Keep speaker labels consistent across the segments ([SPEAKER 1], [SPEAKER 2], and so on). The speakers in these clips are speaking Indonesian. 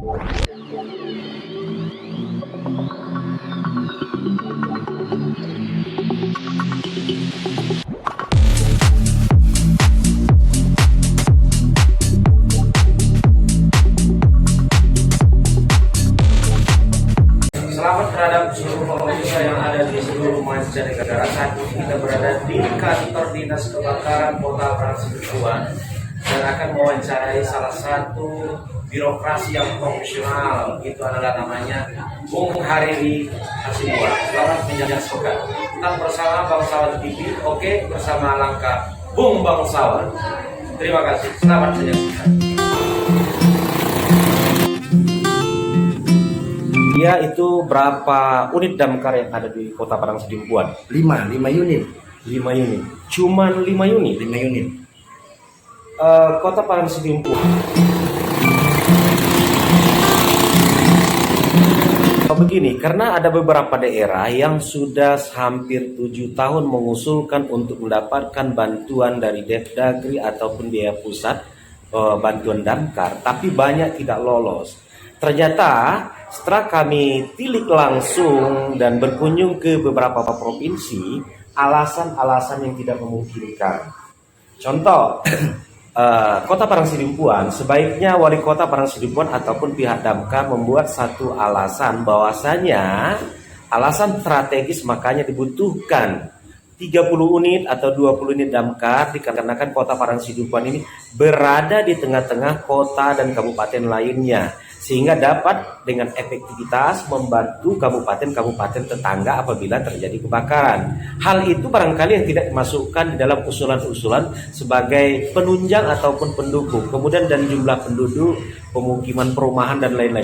[SPEAKER 1] Selamat terhadap seluruh pemirsa yang ada di seluruh mancanegara. Saat ini kita berada di kantor dinas kebakaran Kota Parangtribuan dan akan mewawancarai salah satu birokrasi yang profesional. Itu adalah namanya Bung Hariri Hasibuan. Selamat menyaksikan. Kita bersama Bangsawan TV. Oke, bersama langkah Bung Bangsawan. Terima kasih. Selamat menyaksikan. Ya, itu berapa unit damkar yang ada di Kota Parangtribuan?
[SPEAKER 2] 5 unit.
[SPEAKER 1] 5 unit. Cuman 5 unit.
[SPEAKER 2] 5 unit.
[SPEAKER 1] Kota Parangtribuan. Begini, karena ada beberapa daerah yang sudah hampir 7 tahun mengusulkan untuk mendapatkan bantuan dari Devdagri ataupun biaya pusat bantuan damkar, tapi banyak tidak lolos. Ternyata setelah kami tilik langsung dan berkunjung ke beberapa provinsi, alasan-alasan yang tidak memungkinkan. Contoh, Kota Parangtribuan, sebaiknya wali kota Parangtribuan ataupun pihak damkar membuat satu alasan bahwasanya alasan strategis, makanya dibutuhkan 30 unit atau 20 unit damkar dikarenakan Kota Parangtribuan ini berada di tengah-tengah kota dan kabupaten lainnya, sehingga dapat dengan efektivitas membantu kabupaten-kabupaten tetangga apabila terjadi kebakaran. Hal itu barangkali yang tidak dimasukkan di dalam usulan-usulan sebagai penunjang ataupun pendukung. Kemudian dari jumlah penduduk, pemukiman perumahan dan lain-lain.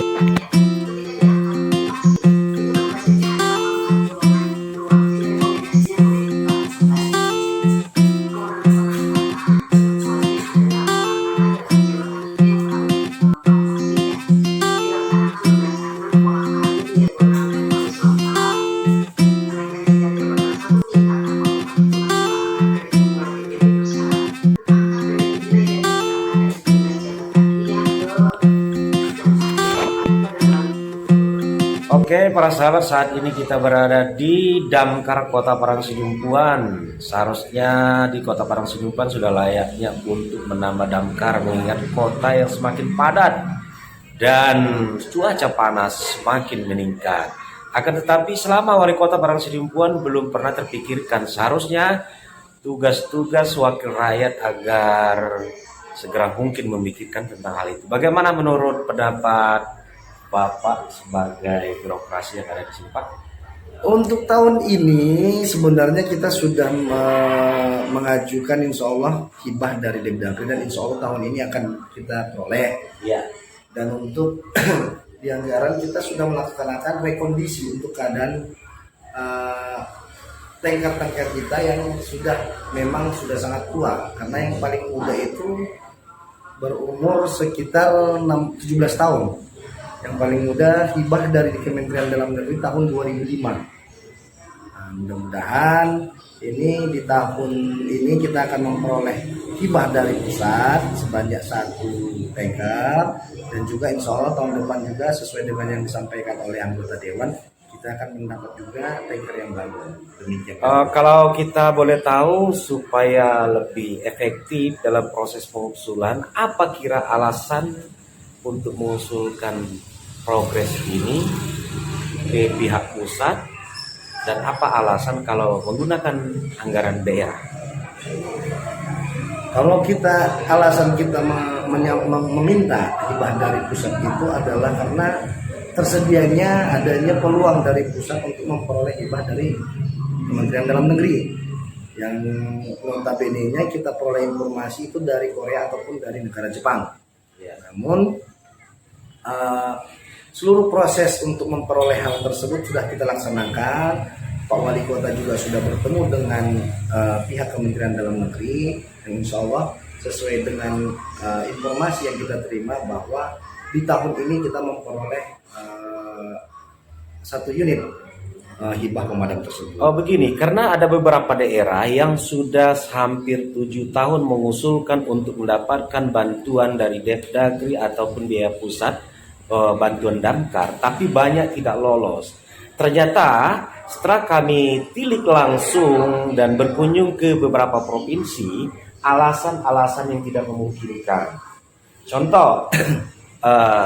[SPEAKER 1] Oke, para sahabat, saat ini kita berada di damkar Kota Parangtribuan. Seharusnya di Kota Parangtribuan sudah layaknya untuk menambah damkar mengingat kota yang semakin padat dan cuaca panas semakin meningkat. Akan tetapi selama wali kota Parangtribuan belum pernah terpikirkan seharusnya tugas-tugas wakil rakyat agar segera mungkin memikirkan tentang hal itu. Bagaimana menurut pendapat Bapak sebagai birokrasi yang ada di sini, Pak?
[SPEAKER 2] Untuk tahun ini sebenarnya kita sudah mengajukan insya Allah hibah dari Devdagri dan insya Allah tahun ini akan kita peroleh.
[SPEAKER 1] Ya.
[SPEAKER 2] Dan untuk di anggaran kita sudah melaksanakan rekondisi untuk keadaan tanker-tanker kita yang memang sudah sangat tua, karena yang paling muda itu berumur sekitar 17 tahun. Yang paling muda hibah dari Kementerian Dalam Negeri tahun 2005. Nah, mudah-mudahan ini di tahun ini kita akan memperoleh hibah dari pusat sebanyak 1 tanker, dan juga insya Allah tahun depan juga sesuai dengan yang disampaikan oleh anggota Dewan, kita akan mendapat juga tanker yang baru. Demikian.
[SPEAKER 1] Kalau kita boleh tahu supaya lebih efektif dalam proses pengusulan, apa kira alasan untuk mengusulkan progres ini ke pihak pusat, dan apa alasan kalau menggunakan anggaran daerah?
[SPEAKER 2] Kalau alasan kita meminta hibah dari pusat itu adalah karena tersedianya adanya peluang dari pusat untuk memperoleh hibah dari Kementerian Dalam Negeri, yang notabene-nya kita peroleh informasi itu dari Korea ataupun dari negara Jepang. Ya, namun seluruh proses untuk memperoleh hal tersebut sudah kita laksanakan. Pak Wali Kota juga sudah bertemu dengan pihak Kementerian Dalam Negeri, dan insya Allah sesuai dengan informasi yang kita terima bahwa di tahun ini kita memperoleh 1 unit hibah pemadam tersebut.
[SPEAKER 1] Oh begini, karena ada beberapa daerah yang sudah hampir 7 tahun mengusulkan untuk mendapatkan bantuan dari Devdagri ataupun biaya pusat bantuan damkar, tapi banyak tidak lolos. Ternyata setelah kami tilik langsung dan berkunjung ke beberapa provinsi, alasan-alasan yang tidak memungkinkan. Contoh,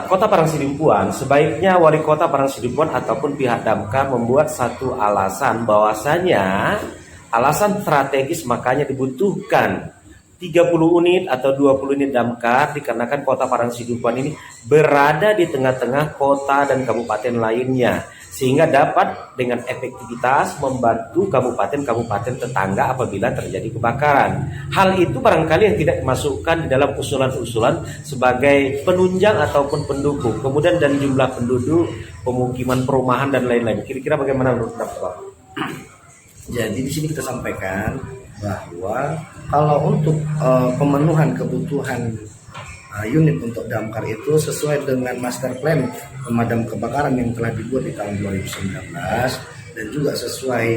[SPEAKER 1] Kota Parangsidimpuan, sebaiknya wali kota Parangsidimpuan ataupun pihak damkar membuat satu alasan bahwasanya alasan strategis makanya dibutuhkan 30 unit atau 20 unit damkar dikarenakan kota Parangsidimpuan ini berada di tengah-tengah kota dan kabupaten lainnya, sehingga dapat dengan efektivitas membantu kabupaten-kabupaten tetangga apabila terjadi kebakaran. Hal itu barangkali yang tidak dimasukkan di dalam usulan-usulan sebagai penunjang ataupun pendukung. Kemudian dari jumlah penduduk, pemukiman perumahan dan lain-lain. Kira-kira bagaimana menurut Bapak?
[SPEAKER 2] Jadi di sini kita sampaikan bahwa kalau untuk pemenuhan kebutuhan unit untuk damkar itu sesuai dengan master plan pemadam kebakaran yang telah dibuat di tahun 2019 dan juga sesuai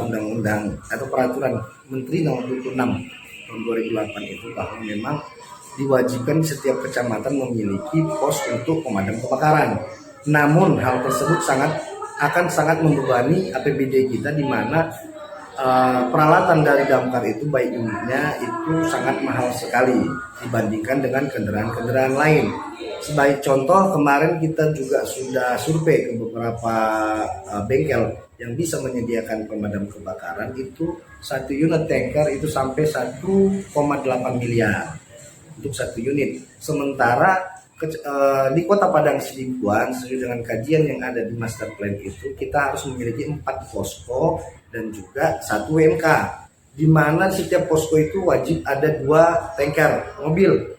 [SPEAKER 2] undang-undang atau peraturan Menteri Nomor 26 tahun 2008 itu, bahwa memang diwajibkan setiap kecamatan memiliki pos untuk pemadam kebakaran. Namun hal tersebut akan sangat membebani APBD kita, di mana peralatan dari damkar itu baik unitnya itu sangat mahal sekali dibandingkan dengan kendaraan-kendaraan lain. Sebagai contoh, kemarin kita juga sudah survei ke beberapa bengkel yang bisa menyediakan pemadam kebakaran. Itu satu unit tanker itu sampai 1,8 miliar untuk satu unit. Sementara di Kota Parangsidimpuan, sesuai dengan kajian yang ada di master plan itu, kita harus memiliki 4 posko dan juga 1 WMK, di mana setiap posko itu wajib ada 2 tanker mobil.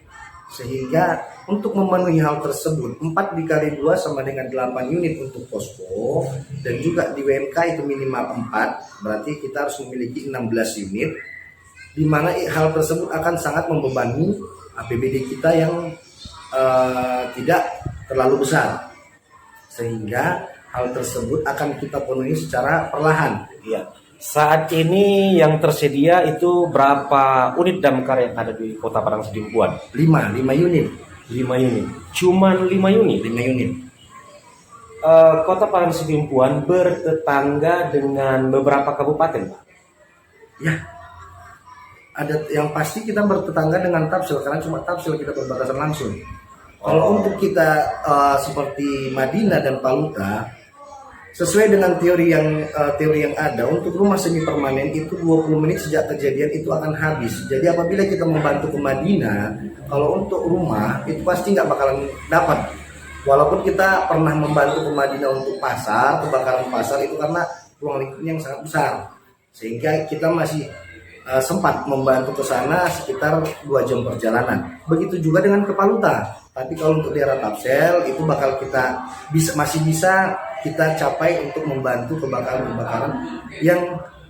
[SPEAKER 2] Sehingga untuk memenuhi hal tersebut, 4 dikali 2 sama dengan 8 unit untuk posko, dan juga di WMK itu minimal 4, berarti kita harus memiliki 16 unit, di mana hal tersebut akan sangat membebani APBD kita yang tidak terlalu besar, sehingga hal tersebut akan kita penuhi secara perlahan.
[SPEAKER 1] Ya. Saat ini yang tersedia itu berapa unit damkar yang ada di Kota Parangsidimpuan?
[SPEAKER 2] 5 unit.
[SPEAKER 1] 5 unit. Cuman 5 unit.
[SPEAKER 2] 5 unit.
[SPEAKER 1] Kota Parangsidimpuan bertetangga dengan beberapa kabupaten, Pak.
[SPEAKER 2] Ya. Ada yang pasti kita bertetangga dengan Tapsil, karena cuma Tapsil kita berbatasan langsung. Kalau untuk kita seperti Madinah dan Paluta, sesuai dengan teori yang ada, untuk rumah semi permanen itu 20 menit sejak kejadian itu akan habis. Jadi apabila kita membantu ke Madinah, kalau untuk rumah itu pasti nggak bakalan dapat. Walaupun kita pernah membantu ke Madinah untuk pasar, kebakaran pasar itu karena ruang lingkupnya yang sangat besar, sehingga kita masih sempat membantu ke sana sekitar 2 jam perjalanan. Begitu juga dengan ke Paluta. Tapi kalau untuk daerah Tapsel itu bakal kita masih bisa kita capai untuk membantu kebakaran-kebakaran yang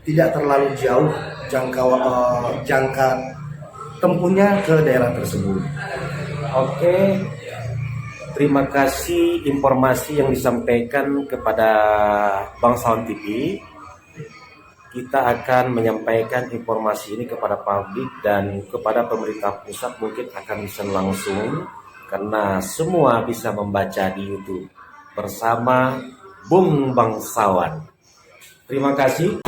[SPEAKER 2] tidak terlalu jauh jangka tempuhnya ke daerah tersebut.
[SPEAKER 1] Oke. Terima kasih informasi yang disampaikan kepada Bangsawan TV. Kita akan menyampaikan informasi ini kepada publik dan kepada pemerintah pusat, mungkin akan bisa langsung, karena semua bisa membaca di YouTube bersama Bung Bangsawan. Terima kasih.